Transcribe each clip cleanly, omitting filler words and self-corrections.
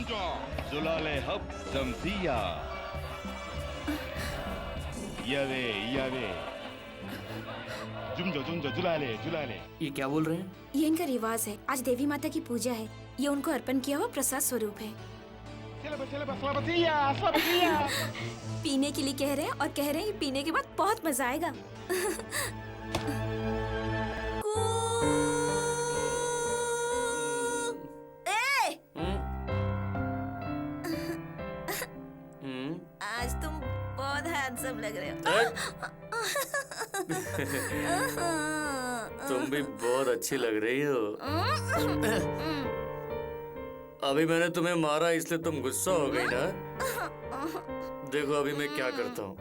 जुलाले hub जमसिया यावे यावे जुमजो जुलाले। ये क्या बोल रहे हैं? ये इनका रिवाज है। आज देवी माता की पूजा है। ये उनको अर्पण किया हुआ प्रसाद स्वरूप है। पीने के लिए कह रहे हैं और कह रहे हैं कि पीने के बाद बहुत मजा आएगा। आज तुम बहुत हैंडसम लग रहे हो। तुम भी बहुत अच्छी लग रही हो। अभी मैंने तुम्हें मारा इसलिए तुम गुस्सा हो गई ना? देखो अभी मैं क्या करता हूँ।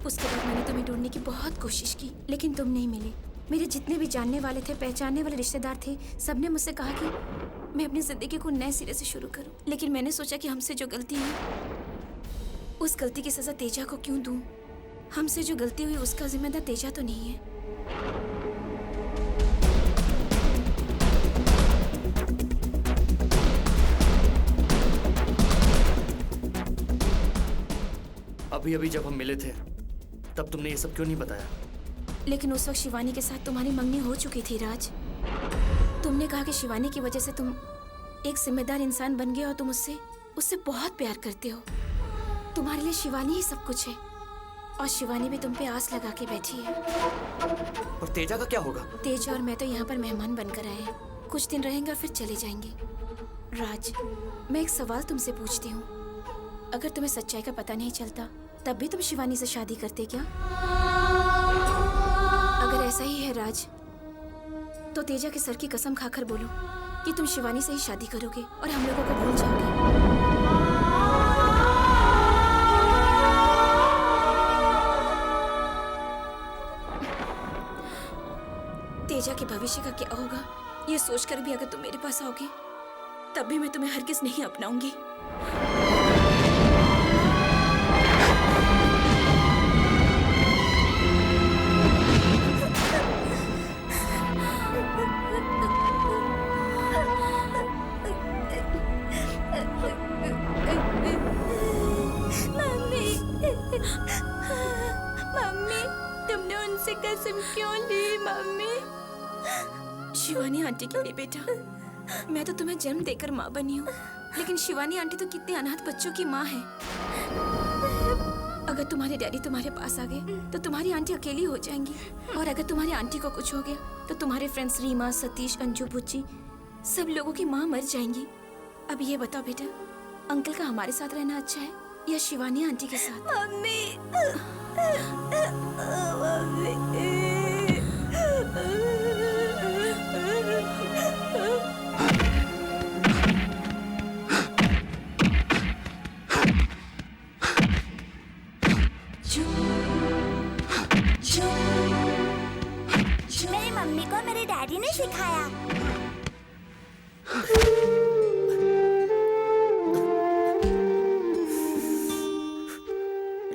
उसके बाद मैंने तुम्हें ढूंढने की बहुत कोशिश की, लेकिन तुम नहीं मिले। मेरे जितने भी जानने वाले थे, पहचानने वाले रिश्तेदार थे, सबने मुझसे कहा कि मैं अपनी जिंदगी को नए सिरे से शुरू करूं। लेकिन मैंने सोचा कि हमसे जो गलती हुई, उस गलती की सजा तेजा को क्यों दूं? हमसे जो गलती हुई उसका जिम्मेदार तेजा तो नहीं है। अभी अभी जब हम मिले थे तब तुमने ये सब क्यों नहीं बताया? लेकिन उस वक्त शिवानी के साथ तुम्हारी मंगनी हो चुकी थी राज। तुमने कहा कि शिवानी की वजह से तुम एक जिम्मेदार इंसान बन गए और तुम उससे बहुत प्यार करते हो। तुम्हारे लिए शिवानी ही सब कुछ है और शिवानी भी तुम पे आस लगा के बैठी है। और तेजा का क्या होगा? तेजा और मैं तो यहाँ पर मेहमान बनकर आए हैं। कुछ दिन रहेंगे और फिर चले जाएंगे। राज, मैं एक सवाल तुमसे पूछती हूँ। अगर तुम्हें सच्चाई का पता नहीं चलता तब भी तुम शिवानी से शादी करते क्या? अगर ऐसा ही है राज, तो तेजा के सर की कसम खाकर बोलो कि तुम शिवानी से ही शादी करोगे और हम लोगों को भूल जाओगे। तेजा के भविष्य का क्या होगा, ये सोचकर भी अगर तुम मेरे पास आओगे तब भी मैं तुम्हें हरगिज़ नहीं अपनाऊंगी। मम्मी, तुमने उनसे कसम क्यों ली मम्मी? शिवानी आंटी के लिए बेटा, मैं तो तुम्हें जन्म देकर माँ बनी हूँ, लेकिन शिवानी आंटी तो कितने अनाथ बच्चों की माँ है। अगर तुम्हारे डैडी तुम्हारे पास आ गए तो तुम्हारी आंटी अकेली हो जाएंगी, और अगर तुम्हारी आंटी को कुछ हो गया तो तुम्हारे फ्रेंड्स रीमा, सतीश, अंजू, बुच्ची सब लोगों की माँ मर जाएंगी। अब ये बताओ बेटा, अंकल का हमारे साथ रहना अच्छा है या शिवानी आंटी के साथ? मम्मी, मेरी मम्मी को मेरे डैडी ने सिखाया।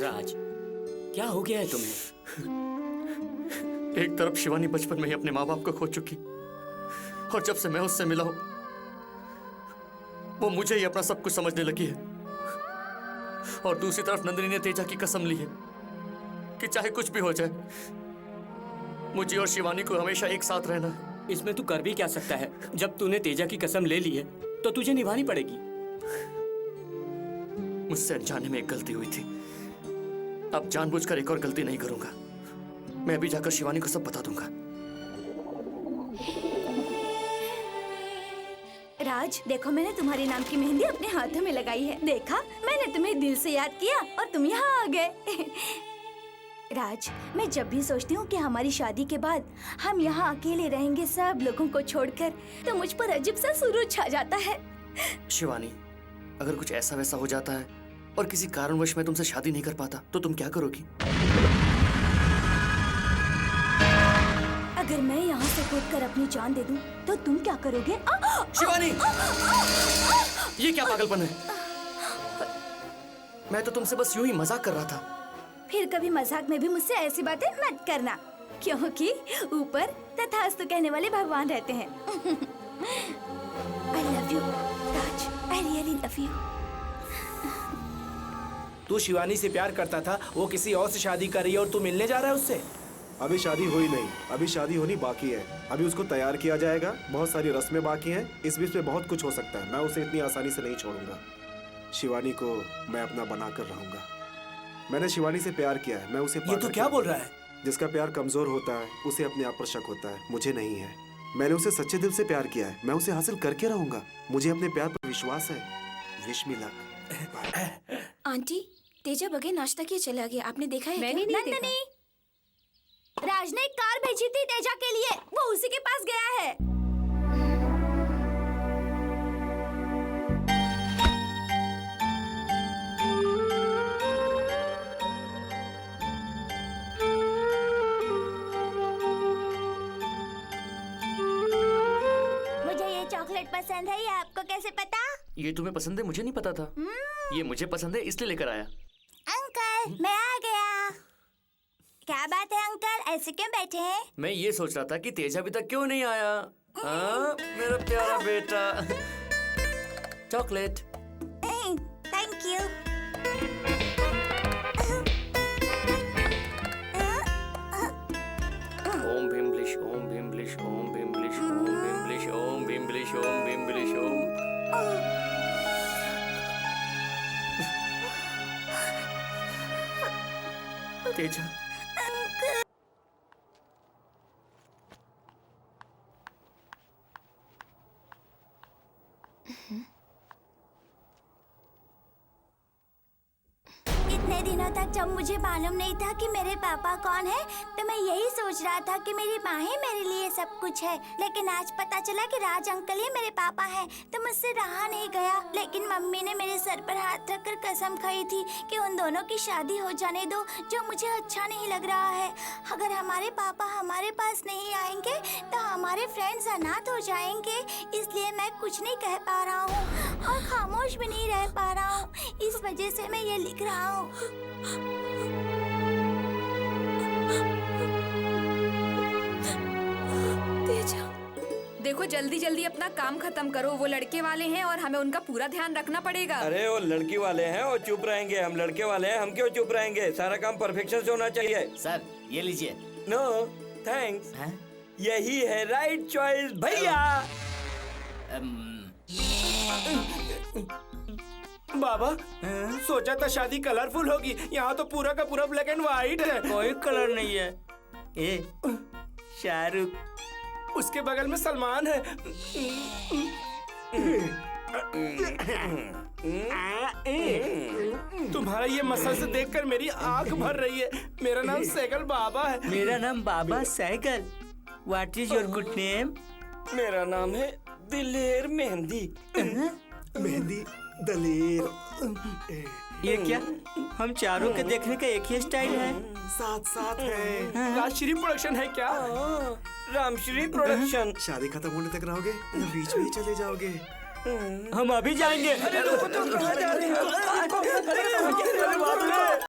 राज, क्या हो गया है तुम्हें? एक तरफ शिवानी बचपन में ही अपने माँ बाप को खो चुकी, और जब से मैं उससे मिला हूं वो मुझे ही अपना सब कुछ समझने लगी है। और दूसरी तरफ नंदिनी ने तेजा की कसम ली है कि चाहे कुछ भी हो जाए मुझे और शिवानी को हमेशा एक साथ रहना है। इसमें तू कर भी क्या सकता है? जब तूने तेजा की कसम ले ली है तो तुझे निभानी पड़ेगी। मुझसे अनजाने में एक गलती हुई थी, अब जानबूझकर एक और गलती नहीं करूंगा। मैं अभी जाकर शिवानी को सब बता दूंगा। राज, देखो मैंने तुम्हारे नाम की मेहंदी अपने हाथों में लगाई है। देखा, मैंने तुम्हें दिल से याद किया और तुम यहाँ आ गए। राज, मैं जब भी सोचती हूँ कि हमारी शादी के बाद हम यहाँ अकेले रहेंगे सब लोगों को छोड़कर, तो मुझ पर अजीब सा सुरूर छा जाता है। शिवानी, अगर कुछ ऐसा वैसा हो जाता है और किसी कारणवश मैं तुमसे शादी नहीं कर पाता तो तुम क्या करोगी? अगर मैं यहाँ से कूदकर अपनी जान दे दूँ, तो तुम क्या करोगे? शिवानी, ये क्या पागलपन है? मैं तो तुमसे बस यूं ही मजाक कर रहा था। फिर कभी मजाक में भी मुझसे ऐसी बातें मत करना, क्योंकि ऊपर तथास्तु कहने वाले भगवान रहते हैं। I love you, Raj, I really love you. तू शिवानी से प्यार करता था, वो किसी और से शादी कर रही है और तू मिलने जा रहा है उससे? अभी शादी हुई नहीं, अभी शादी होनी बाकी है। अभी उसको तैयार किया जाएगा, बहुत सारी रस्में बाकी हैं। इस बीच में बहुत कुछ हो सकता है। मैं उसे इतनी आसानी से नहीं छोड़ूंगा। शिवानी को मैं अपना बनाकर रहूंगा। मैंने शिवानी से प्यार किया है, मैं उसे ये तो क्या बोल रहा है? जिसका प्यार कमजोर होता है उसे अपने आप पर शक होता है, मुझे नहीं है। मैंने उसे सच्चे दिल से प्यार किया है, मैं उसे हासिल करके रहूंगा। मुझे अपने प्यार पर विश्वास है। Wish me luck. Aunty, Teja बगैर नाश्ता किए चला गया, आपने देखा है? मैंने क्या? नहीं नंदिनी, राज ने एक कार भेजी थी तेजा के लिए, वो उसी के पास गया है। मुझे ये चॉकलेट पसंद है, ये आपको कैसे पता? ये तुम्हें पसंद है? मुझे नहीं पता था। ये मुझे पसंद है इसलिए लेकर आया। अंकल, मैं आ गया। क्या बात है अंकल, ऐसे क्यों बैठे हैं? मैं ये सोच रहा था कि तेज अभी तक क्यों नहीं आया। मेरा प्यारा बेटा। Chocolate. Thank you. Om Bheem ब्लिश, ओम भीम ब्लिश, ओम भीम ब्लिश, ओम भीम ब्लिश, ओम भीम ब्लिश, ओम भीम ब्लिश, ओम। तेजा, इतने दिनों तक जब मुझे मालूम नहीं था कि मेरे पापा कौन है, तो मैं यही सोच रहा था कि मेरी माँ ही मेरे लिए सब कुछ है। लेकिन आज पता चला कि राज अंकल ही मेरे पापा हैं, तो मुझसे रहा नहीं गया। लेकिन मम्मी ने मेरे सर पर हाथ रखकर कसम खाई थी कि उन दोनों की शादी हो जाने दो, जो मुझे अच्छा नहीं लग रहा है। अगर हमारे पापा हमारे पास नहीं आएंगे तो हमारे फ्रेंड्स अनाथ हो जाएंगे। इसलिए मैं कुछ नहीं कह पा रहा हूँ और खामोश भी नहीं रह पा रहा हूँ। इस वजह से मैं ये लिख रहा हूँ। तेजा, देखो जल्दी जल्दी अपना काम खत्म करो। वो लड़के वाले हैं और हमें उनका पूरा ध्यान रखना पड़ेगा। अरे वो लड़की वाले हैं और चुप रहेंगे, हम लड़के वाले हैं, हम क्यों चुप रहेंगे? सारा काम परफेक्शन से होना चाहिए। सर ये लीजिए। नो थैंक्स, यही है राइट चॉइस भैया। बाबा, सोचा था शादी कलरफुल होगी, यहाँ तो पूरा का पूरा ब्लैक एंड व्हाइट है। कोई कलर नहीं है। ए शाहरुख, उसके बगल में सलमान है। तुम्हारा ये मसल्स देखकर मेरी आंख भर रही है। मेरा नाम सैगल बाबा है। मेरा नाम Baba Sehgal. What is your good name? मेरा नाम है दिलेर मेहंदी। मेहंदी दलेर। ये क्या, हम चारों के देखने का एक ही स्टाइल है? साथ साथ है। राजश्री प्रोडक्शन है क्या? रामश्री प्रोडक्शन। शादी खत्म होने तक रहोगे या बीच में ही चले जाओगे? हम अभी जाएंगे। अरे रुको, तुम कहाँ जा